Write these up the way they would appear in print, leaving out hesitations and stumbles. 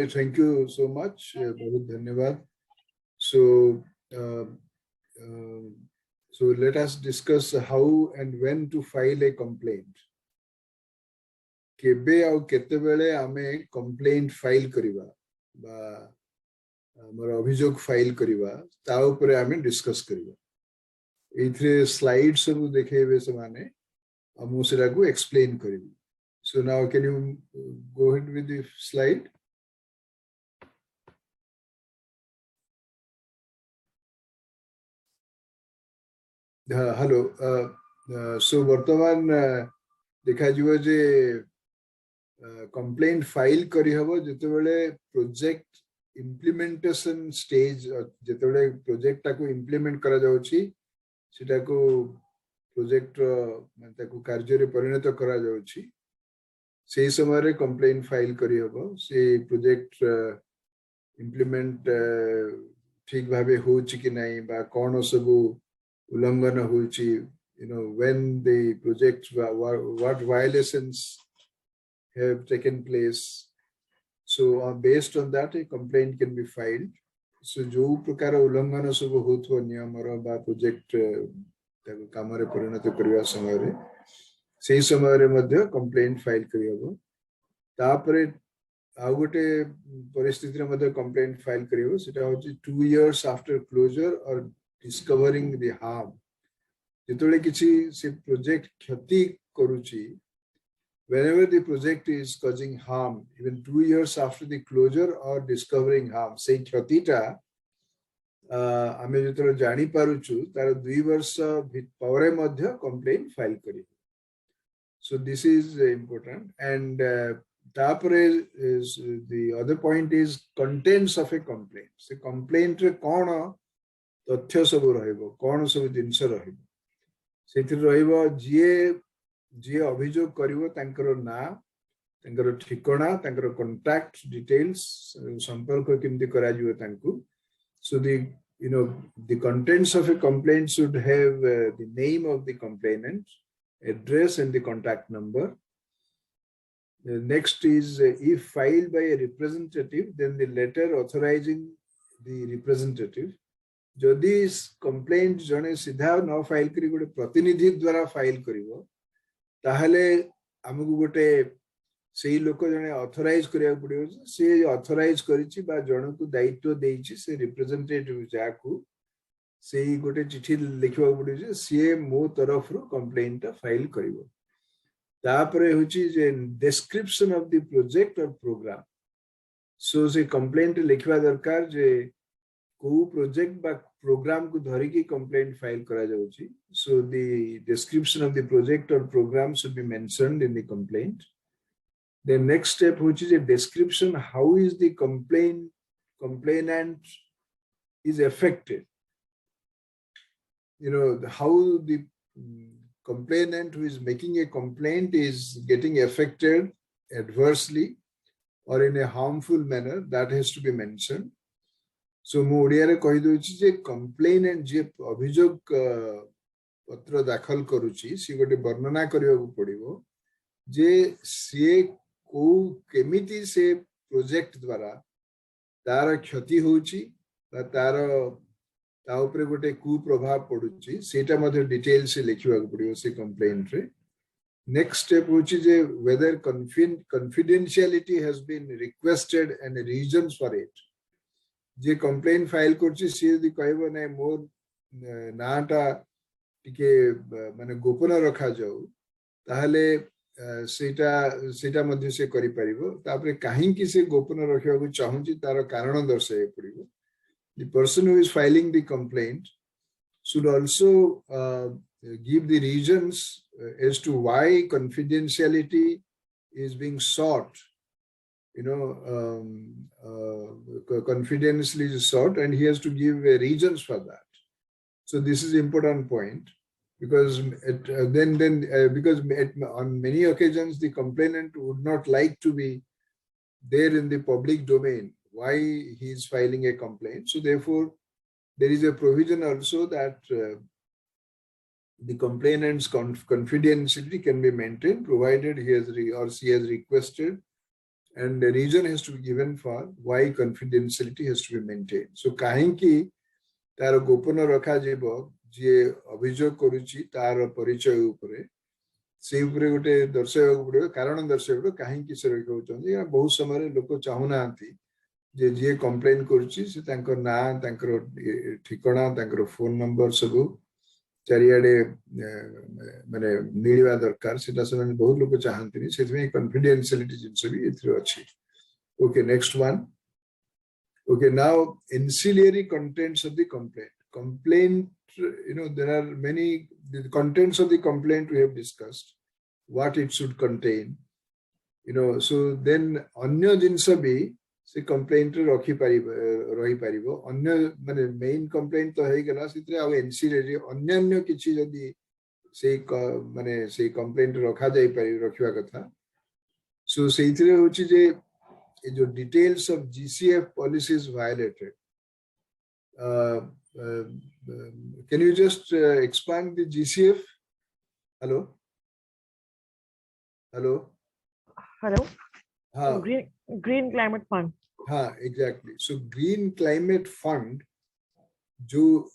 Okay, thank you so much. Bahut dhanyawad. So, so let us discuss how and when to file a complaint. केबे आउ केते बेले आमे complaint file करिवा बा हमर अभियोग फाइल करिवा ता ऊपर आमे डिस्कस करिवा एथरे स्लाइड सब देखेबे से माने हम सेरा को explain करिवी. So now can you go ahead with the slide? Hello. So वर्तमान देखा जुए जे कंप्लेंट फाइल करी हबो जते बेले प्रोजेक्ट इम्प्लीमेंटेशन स्टेज जते बेले प्रोजेक्ट टाको इम्प्लीमेंट करा जाउची सेटा को प्रोजेक्ट माने को कार्य रे परिणत करा जाउची से समय रे कंप्लेंट फाइल करी हबो से प्रोजेक्ट इम्प्लीमेंट ठीक भाबे होची कि नाही बा कोन सब उल्लंघन होची when the project what violations have taken place. So based on that a complaint can be filed. So जो प्रकार उल्लंघन सब होथो नियम रो बा प्रोजेक्ट ताको काम रे परिणत करिवा समय रे सेही समय रे मध्ये कंप्लेंट फाइल करि हबो. तापरे आ गोटे परिस्थिति रे मध्ये कंप्लेंट फाइल करिवो सेटा होची 2 years after closure or discovering the harm. जेतोले किछि से प्रोजेक्ट क्षति करूची whenever the project is causing harm even 2 years after the closure or discovering harm से क्षति टा आमे जेतोले जानि पारुछु तार 2 वर्ष परे मध्ये कंप्लेंट फाइल करी. So this is important and तापरे is the other point is contents of a complaint. से complaint रे कोन तथ्य सब रहइबो कोन सब जिंस रहइबो सेतिर रहइबो जे अभियोग करिवो तांकर ना तांकर ठिकाना तांकर कांटेक्ट डिटेल्स संपर्क केमति करा जिवो तांकु. So the contents of a complaint should have the name of the complainant, address and the contact number. The next is if filed by a representative then the letter authorizing the representative. जदि complaint जने सीधा न file करी गोटे प्रतिनिधि द्वारा file करिवो ताहले हमकु गोटे सेही लोक जने ऑथराइज करिया पड़ियो से ऑथराइज करिछि बा जणकु दायित्व देइछि से रिप्रेजेंटेटिव जाकू सेही गोटे चिठी लिखिबा पड़ियो से मो तरफ रो कंप्लेंट फाइल करिवो. तापरे होछि जे डिस्क्रिप्शन ऑफ द प्रोजेक्ट और प्रोग्राम. सो से कंप्लेंट लिखिबा दरकार जे को प्रोजेक्ट बा प्रोग्राम को धरि की कंप्लेंट फाइल करा जाउची. So the description of the project or program should be mentioned in the complaint. The next step which is a description how is the complainant is affected. How the complainant who is making a complaint is getting affected adversely or in a harmful manner, that has to be mentioned. So मु ओडिया रे कहि दोछि जे complainant जे अभियोग पत्र दाखल करूची सी गोटे वर्णना करियो पड़िबो जे से को केमिति से प्रोजेक्ट द्वारा तार क्षति होची बा ता ऊपर गोटे कु प्रभाव पडुची सेटा मध्ये डिटेल से लिखिबा पड़िबो से कंप्लेंट रे. नेक्स्ट स्टेप होची जे whether confidentiality has been requested and reasons for it. J complaint file करछि से यदि कहबो नै मोर नाटा टिके माने गोपन रखा जाऊ ताहले सेटा मध्ये से करि परिबो. तापरे काहे कि से गोपन रखिबा को चाहूची तार कारण दर्शाय पड़िबो. The person who is filing the complaint should also give the reasons as to why confidentiality is being sought. Confidentially sought, and he has to give reasons for that. So this is important point because because on many occasions the complainant would not like to be there in the public domain why he is filing a complaint. So therefore there is a provision also that the complainant's confidentiality can be maintained provided he has or she has requested and the reason has to be given for why confidentiality has to be maintained. So kahinki तार गोपन रखा जीव जी अभियोग करुची तार परिचय उपरे से उपरे गोटे दर्शाइबा पड़ो कारण दर्शाइबा कहीं से रखा बहुत समय लोक चाहूना जे जी कंप्लेन करुची से तांकर ना तांकर ठिकाना तांकर फोन नंबर सब चारियाडे माने मिलवा दरकार सेटा से बहुत लोग चाहती से कॉन्फिडेंशियलिटी जिनस भी एथरे अछि. Okay next one. Okay, now ancillary contents of the complaint. Complaint, there are many, the contents of the complaint we have discussed, what it should contain, so then अन्य जिनस भी से complaint रखी रही पारिबो. अन्य माने main complaint तो है गला सितरे आ ancillary अन्य किछि जदी से माने से complaint रखा जाई पारि रखिवा कथा. So सेइतरे होछि जे जो details of GCF policies violated. Can you just expand the GCF? Hello? Hello? Hello? हाँ. Green Climate Fund. हाँ, exactly. So Green Climate Fund, जो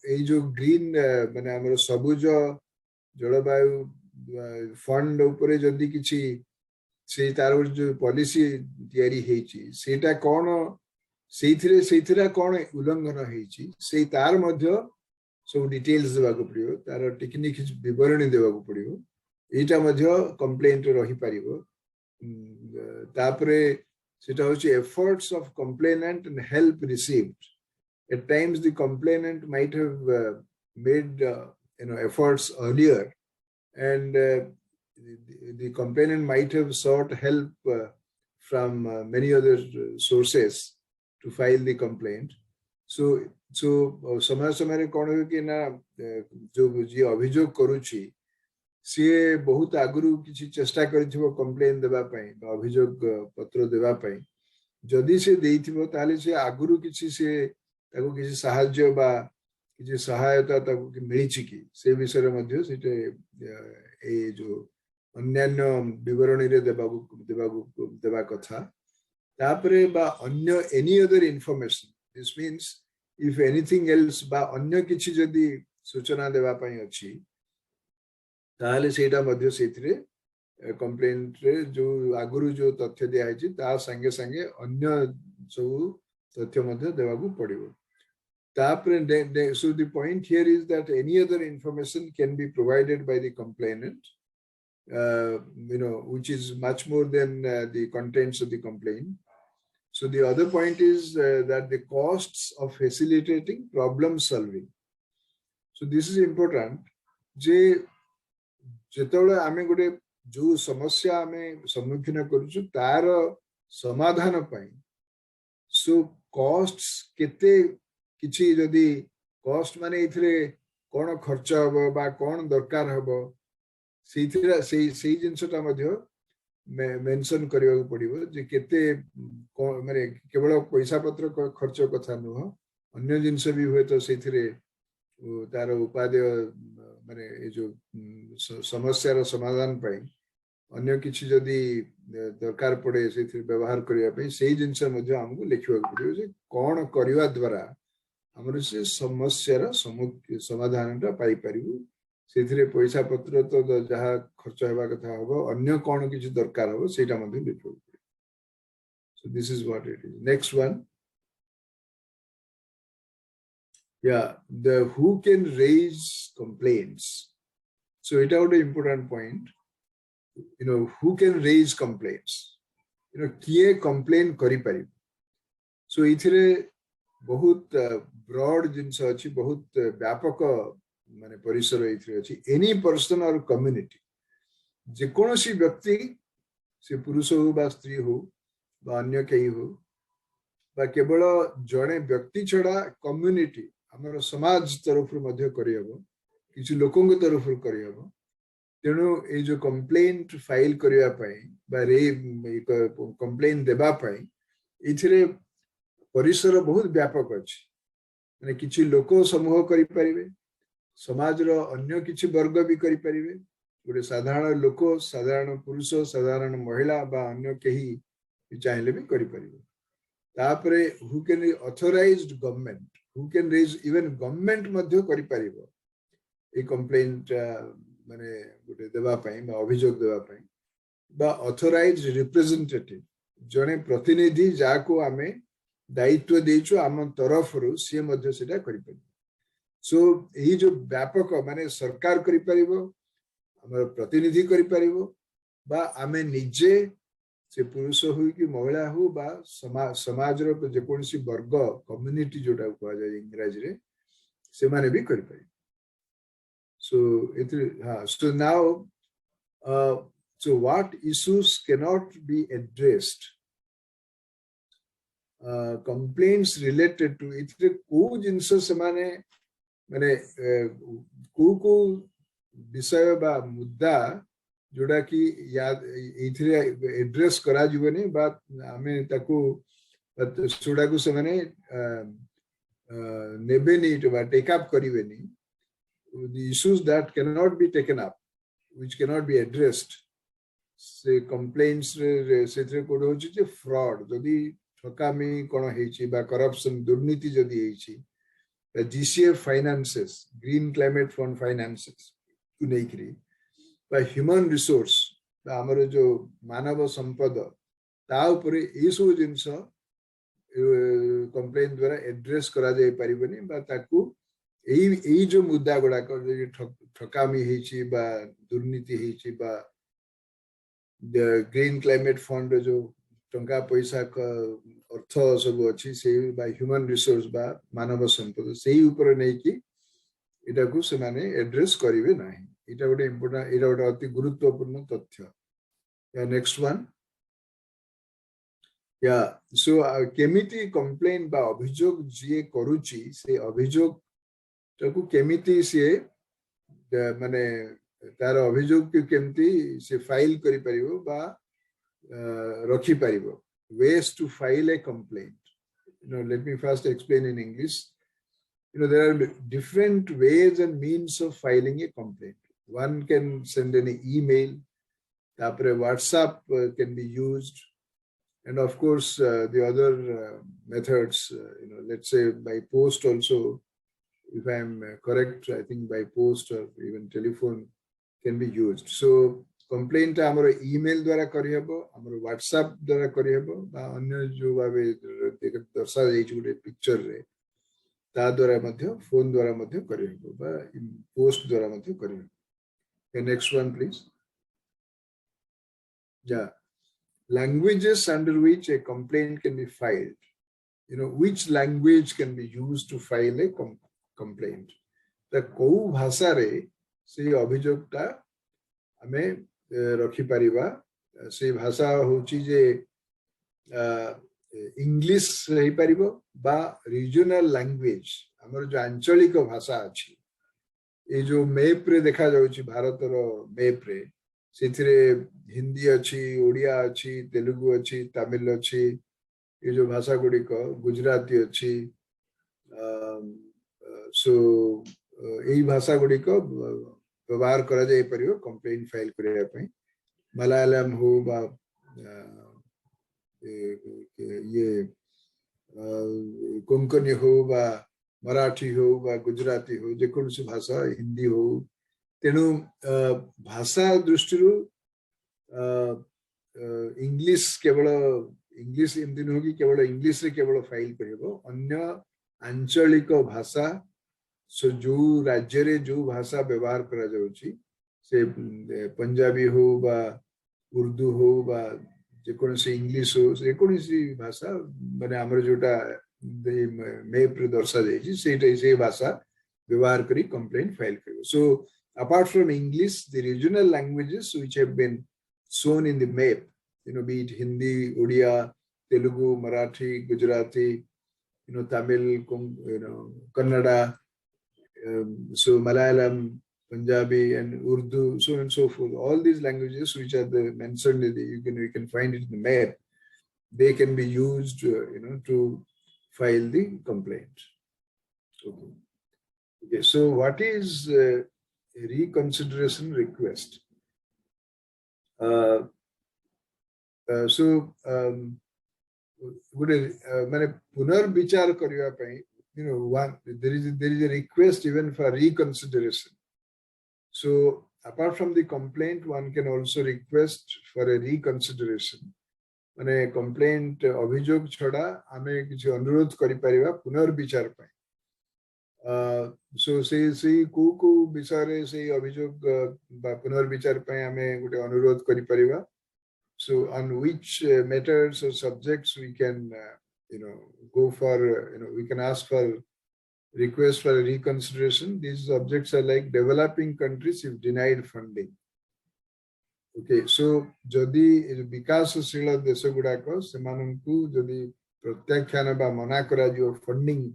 green माने हमरो सबुज जलवायु फंड उपरे जदी किछि से तार जो पॉलिसी तैयारी हेची सेटा कोन सेइथिरा कोन उल्लंघन हेची से तार मध्य सब डिटेल्स देबा को पड़ियो तार टेक्निक विवरणी देबा को पड़ियो एटा मध्य कंप्लेंट रही पारिबो. तापरे सेटा होची efforts of complainant and help received. At times the complainant might have made efforts earlier and the complainant might have sought help from many other sources to file the complaint. So समय समय कौन हो कि ना जो जी अभियोग करुची सी बहुत आगुरु किसी चेष्टा करिथिबो कंप्लेन देबा पई अभियोग पत्र देबा पई जदि से देइथिबो ताले से आगुरु किसी से ताको किसी सहाय्य बा किसी सहायता ताको मिलिछि कि से विषय रे मध्ये सेटे ए जो अन्यान्य विवरणी रे देबा कथा. तापरे बा अन्य any other information. This means if anything else बा अन्य किछि जदी सूचना देबा पई अछि ताले सेटा मध्ये सेथिरे कंप्लेंट रे जो आगुरु जो तथ्य दिया है ता संगे संगे अन्य सब तथ्य मध्ये देबा को पड़िबो. तापरे so the point here is that any other information can be provided by the complainant, which is much more than the contents of the complaint. So the other point is that the costs of facilitating problem solving. So this is important. जे जेतोले आमे गोटे जो समस्या आमे सम्मुखीन करूछु तार समाधान पई सो costs केते किछि जदी कॉस्ट माने इथरे कोन खर्च हबो बा कोन दरकार हबो सेइथिरा सेइ जिंसटा मध्ये मेंशन करियो पड़िबो जे केते माने केवल पैसा पत्र खर्च कथा नुह अन्य जिंस भी होय तो सेइथिरे तार उपादेय माने ए जो समस्या समाधान पाई अन्य किछि जदी दरकार पड़े सेथिरे व्यवहार करिया पई सेइ जिंस मध्ये हमकु लिखिबा पड़ियो जे कोन करिवा द्वारा हमर से समस्या समाधानटा पाई परिबो सेथिरे पैसा पत्र तो जहा खर्च हेबा कथा होबो अन्य कोन किछि दरकार होबो सेटा मध्ये लिखिबा पड़ियो. So this is what it is. Next one. Yeah, the who can raise complaints. So it out an important point. Who can raise complaints? किए complain करि पारि. So इथिरे बहुत broad जिंस अछि बहुत व्यापक माने परिसर इथिरे अछि. Any person or community जे कोनोसी व्यक्ति से पुरुष हो बा स्त्री हो बा अन्य केही हो बा केवल जणे व्यक्ति छडा कम्युनिटी हमर समाज तरफ मध्ये करियबो किछि लोकंग तरफ करियबो. तेणु ए जो कंप्लेंट फाइल करिया पई बा रे कंप्लेंट देबा पई इथिरे परिसर बहुत व्यापक अछि. माने किछि लोक समूह करि परिबे समाज रो अन्य किछि वर्ग भी करि परिबे गोटे साधारण लोक साधारण पुरुष साधारण महिला बा अन्य केही चाहिले भी करि परिबो तापरे who can authorized government who can raise even government मध्य करि परिबो ए कंप्लेंट माने गुटे देबा पई बा अभियोग देबा पई बा ऑथराइज्ड रिप्रेजेंटेटिव जने प्रतिनिधि जाको आमे दायित्व देइछु आम तरफरु से मध्य सेटा करि परिबो सो एही जो व्यापक माने सरकार करि परिबो हमर प्रतिनिधि करि परिबो बा आमे निजे से पुरुष हो कि महिला हो बा समाज रो जे कोनसी वर्ग कम्युनिटी जोटा कहा जाय इंग्रजी रे से माने भी करि परिबो so it so now so what issues cannot be addressed complaints related to it को जिंस से माने को विषय बा मुद्दा जोड़ा कि याद इथिरे एड्रेस करा जीवनी बात हमें ताको सुडा को से माने नेबेनी तो बा टेक अप करिवेनी the issues that cannot be taken up which cannot be addressed से complaints से थ्रे कोड होची जे fraud जदी ठकामी कोन हेची बा corruption दुर्नीति जदी हेची the GCF finances green climate fund finances to नेकरी by human resource बा हमर जो मानव संपद ता ऊपर ए सब जिंस कंप्लेंट द्वारा एड्रेस करा जाय परिबनी बा ताकू एई जो मुद्दा गुडा को ठकामी हेची बा दुर्नीति हेची बा ग्रीन क्लाइमेट फंड जो टंका पैसा अर्थ सब अछि से बा ह्यूमन रिसोर्स बा मानव संपद सेही ऊपर नै कि एटा को से माने एड्रेस करिवे नाही एटा गोटे इम्पोर्टेंट एटा गोटे अति गुरुत्वपूर्ण तथ्य या नेक्स्ट वन या सो केमिति कंप्लेंट बा अभियोग जे करूची से अभियोग ताकू केमिति से माने तार अभियोग के केमिति से फाइल करि परिबो बा रखी परिबो ways to file a complaint let me first explain in English there are different ways and means of filing a complaint one can send an email tapre WhatsApp can be used and of course the other methods let's say by post also if I am correct, I think by post or even telephone can be used. So complaint amaro email द्वारा करि हबो हमरो WhatsApp द्वारा करि हबो बा अन्य जो भाबे दर्शा जाय छै पिक्चर रे ता द्वारा मध्य फोन द्वारा मध्य करि हबो बा पोस्ट द्वारा मध्य करि हबो next one please yeah languages under which a complaint can be filed which language can be used to file a complaint the को भाषा रे से अभियोगटा हमें रखि परिबा से भाषा होची जे इंग्लिश रही परिबो बा रीजनल लैंग्वेज हमर जो आंचलिक भाषा अछि ए जो मैप रे देखा जाउची भारत रो मैप रे सेथिरे हिंदी अछि ओडिया अछि तेलुगु अछि तमिल अछि ए जो भाषा गुडी को गुजराती अछि सो एई भाषा गुडी को व्यवहार करा जाय परियो कंप्लेंट फाइल करिया पई मलयालम हो बा ये कोंकणी हो बा मराठी हो बा गुजराती हो जे कोनसी भाषा हिंदी हो तेनु भाषा दृष्टिरु इंग्लिश केवल इंग्लिश एमती नुह कि केवल इंग्लिश रे केवल फाइल करियो अन्य आंचलिक भाषा सो जो राज्य रे जो भाषा व्यवहार करा जाउची से पंजाबी हो बा उर्दू हो बा जे कोनसी इंग्लिश हो से कोनसी भाषा माने हमर जोटा मैप रे दर्शा जायची से भाषा व्यवहार करी कंप्लेंट फाइल करियो सो apart from English the regional languages which have been shown in the map be it Hindi Odia Telugu Marathi Gujarati Tamil Kannada so Malayalam Punjabi and Urdu so on and so forth all these languages which are mentioned you can find it in the map they can be used to file the complaint okay so what is reconsideration request so good mane punar vichar kariba pai one there is a request even for reconsideration. So apart from the complaint, one can also request for a reconsideration. माने complaint अभियोग छड़ा आमे किसी अनुरोध करि परिबा पुनर्विचार पय. So से को विषय रे से अभियोग बा पुनर्विचार पय आमे गुटे अनुरोध करि परिबा. So on which matters or subjects we can go for we can ask for request for reconsideration. These subjects are like developing countries if denied funding. Okay, so जदि विकासशील देश गुड़ाक से जदि प्रत्याख्यान बा मना करा जो फंडिंग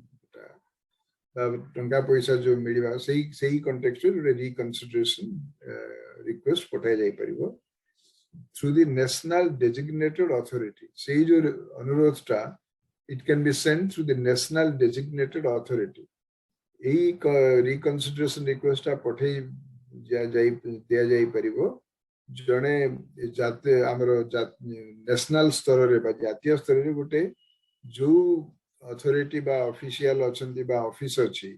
टंका पैसा जो मिलवा सही कॉन्टेक्स्ट रे रिकंसिडरेशन रिक्वेस्ट पठाई जाई परिबो through the national designated authority. सही जो अनुरोधटा it can be sent through the national designated authority. एई रिकंसिडरेशन रिक्वेस्ट पठाई दिया जाई परिबो जने जाते हमरो नेशनल स्तर रे बा जातीय स्तर रे गोटे जो अथॉरिटी बा ऑफिशियल अछंती बा ऑफिस अछि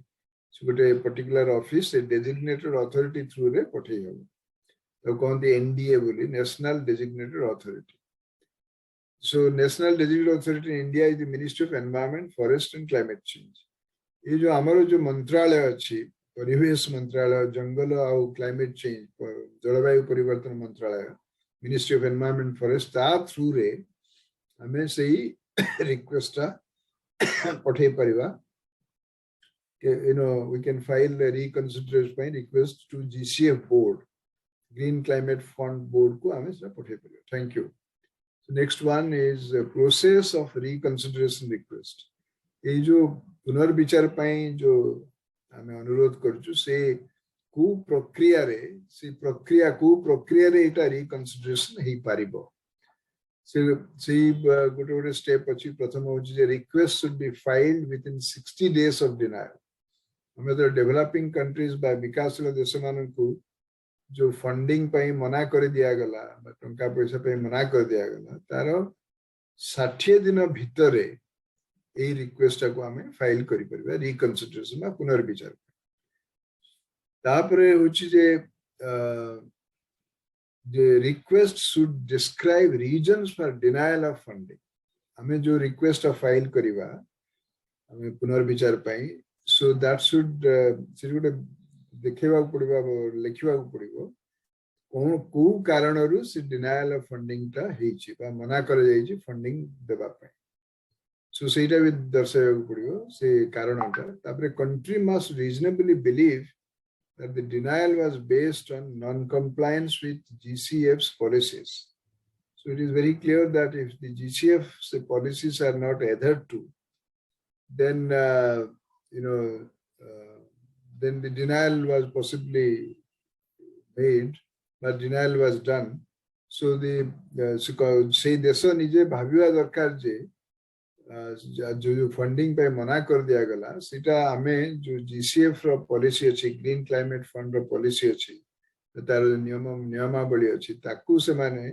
गोटे पर्टिकुलर ऑफिस से डेजिग्नेटेड अथॉरिटी थ्रू रे पठाई हो तो कहते एनडीए बोली national designated authority. So national designated authority in India is the Ministry of Environment, Forest and Climate Change. ये जो हमारो जो मंत्रालय अछि परिवेश मंत्रालय जंगल और क्लाइमेट चेंज जलवायु परिवर्तन मंत्रालय मिनिस्ट्री ऑफ एनवायरनमेंट फॉरेस्ट ता थ्रू रे हमें सही रिक्वेस्ट पठे परिबा के we can file reconsideration by request to GCF board green climate fund board को हमें से पठे परिबा. Thank you. So next one is process of reconsideration request. ये जो पुनर्विचार पाई जो हमें अनुरोध करछु से को प्रक्रिया रे एटा रिकंसिडरेशन ही पारिबो. से गोटे स्टेप अछि. प्रथम होछि जे request should be filed within 60 days of denial. हमें तो डेवलपिंग कंट्रीज बा विकासशील देश मानन को जो फंडिंग पे मना कर दिया गला टंका पैसा पे मना कर दिया गला तार 60 दिन भितर ए रिक्वेस्ट को हमें फाइल करि परबा रिकंसिडरेशन बा पुनर्विचार. तापरे होछि जे the request should describe reasons for denial of funding. हमें जो रिक्वेस्ट फाइल करिवा हमें पुनर्विचार पाई so that should देखा पड़ा लिखा पड़ो कौन को कारण से डिनायल ऑफ फंडिंग टा मना कर फंडिंग देवाई. सो सेटा भी दर्शाया पड़ो से कारण country must reasonably believe that the denial was based on non-compliance with GCF's policies. So it is very clear that if the GCF's policies are not adhered to, then then the denial was possibly made, but denial was done. So the say देशो निजे भाविवा दरकार जे जो funding पे मना कर दिया गला सीटा हमें जो जीसीएफ रो पॉलिसी अछि ग्रीन क्लाइमेट फंड रो पॉलिसी अछि तार नियमावली अछि ताकू से माने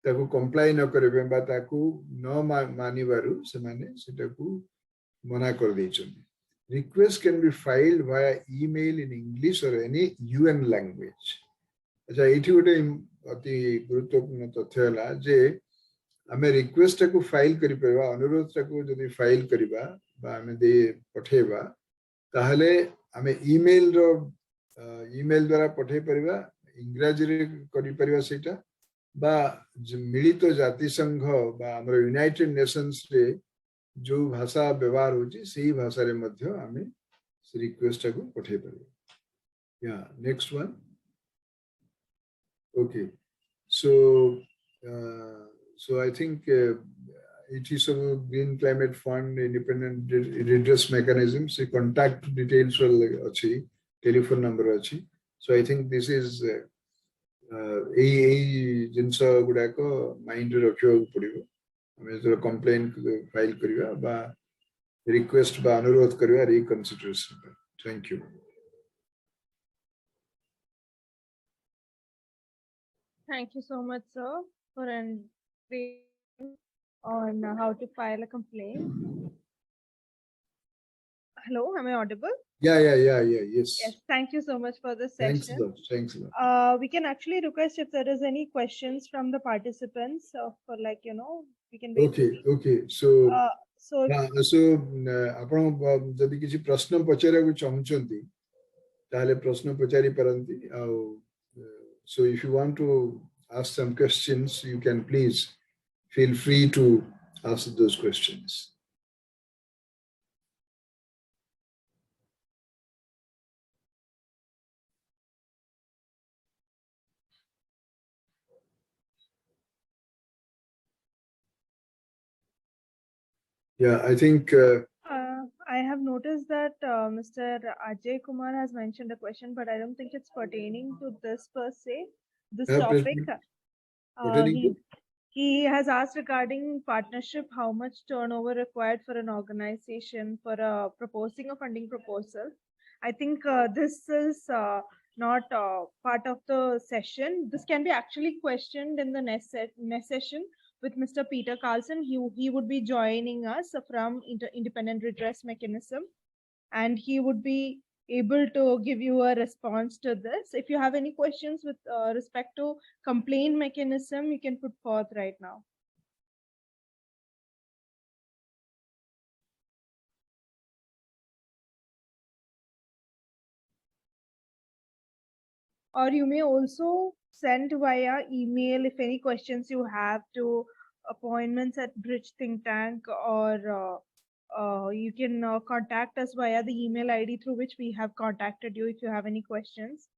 ताकू कंप्लाई न करबे बा ताकू न मानिबारु से माने सीटा को मना कर दैछन. Request can be filed via email in English or any UN language. अच्छा एठी गोटे अति गुरुत्वपूर्ण तथ्य हला जे हमें रिक्वेस्ट को फाइल करि परबा अनुरोध को जदि फाइल करिबा बा हमें दे पठेबा ताहले हमें ईमेल द्वारा पठे परबा इंग्रजी रे करि परबा सेटा बा मिलित जाति संघ बा हमर यूनाइटेड नेशंस रे जो भाषा व्यवहार होची सही भाषा रे मध्य हमें रिक्वेस्ट को पठे परबा. या next one. Okay so I think it is a green climate fund independent redress mechanism. So contact details achi telephone number achi. So I think this is jinsa guda ko mind rakhiba padibo. हमें जो complain file करिवा बा request बा अनुरोध करिवा reconsideration. Thank you. Thank you so much, sir, for an on how to file a complaint. Hello, am I audible? Yeah. Yes. Yes, thank you so much for the Thanks a session. lot. Thanks a lot. We can actually request if there is any questions from the participants for we can Okay. So, so ଆପଣ ଯଦି କିଛି ପ୍ରଶ୍ନ ପଚାରିବାକୁ ଚାହୁଁଛନ୍ତି ତାହେଲେ ପ୍ରଶ୍ନ ପଚାରି ପାରନ୍ତି ଆଉ so if you want to ask some questions you can please feel free to ask those questions. Yeah, I think I have noticed that Mr. Ajay Kumar has mentioned a question, but I don't think it's pertaining to this per se, this topic. He has asked regarding partnership, how much turnover required for an organization for proposing a funding proposal. I think this is not part of the session. This can be actually questioned in the next session with Mr. Peter Carlson. He would be joining us from Independent Redress Mechanism, and he would be able to give you a response to this. If you have any questions with respect to complaint mechanism, you can put forth right now. Or you may also send via email if any questions you have to appointments@, Think Tank, or you can contact us via the email ID through which we have contacted you if you have any questions.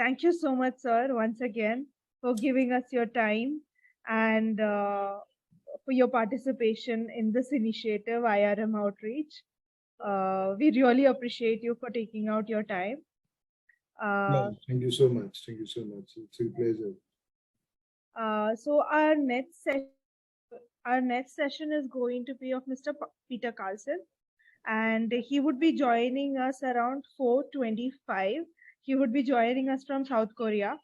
Thank you so much, sir, once again for giving us your time and for your participation in this initiative, IRM Outreach. We really appreciate you for taking out your time. Thank you so much. It's a pleasure. So our next session is going to be of Mr. Peter Carlson, and he would be joining us around 4:25. He would be joining us from South Korea.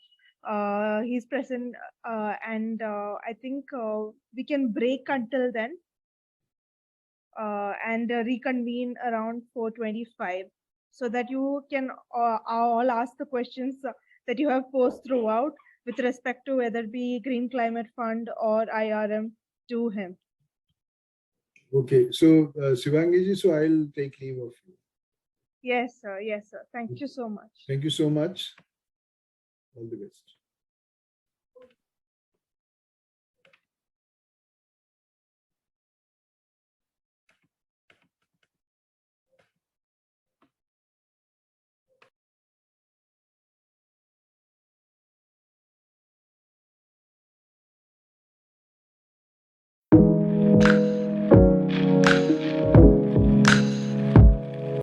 He's present, and I think we can break until then and reconvene around 4:25, so that you can all ask the questions that you have posed throughout with respect to whether it be Green Climate Fund or IRM to him. Okay, so Shivangi ji, so I'll take leave of you. Yes, sir. Yes, sir. Thank you so much. Thank you so much. All the best.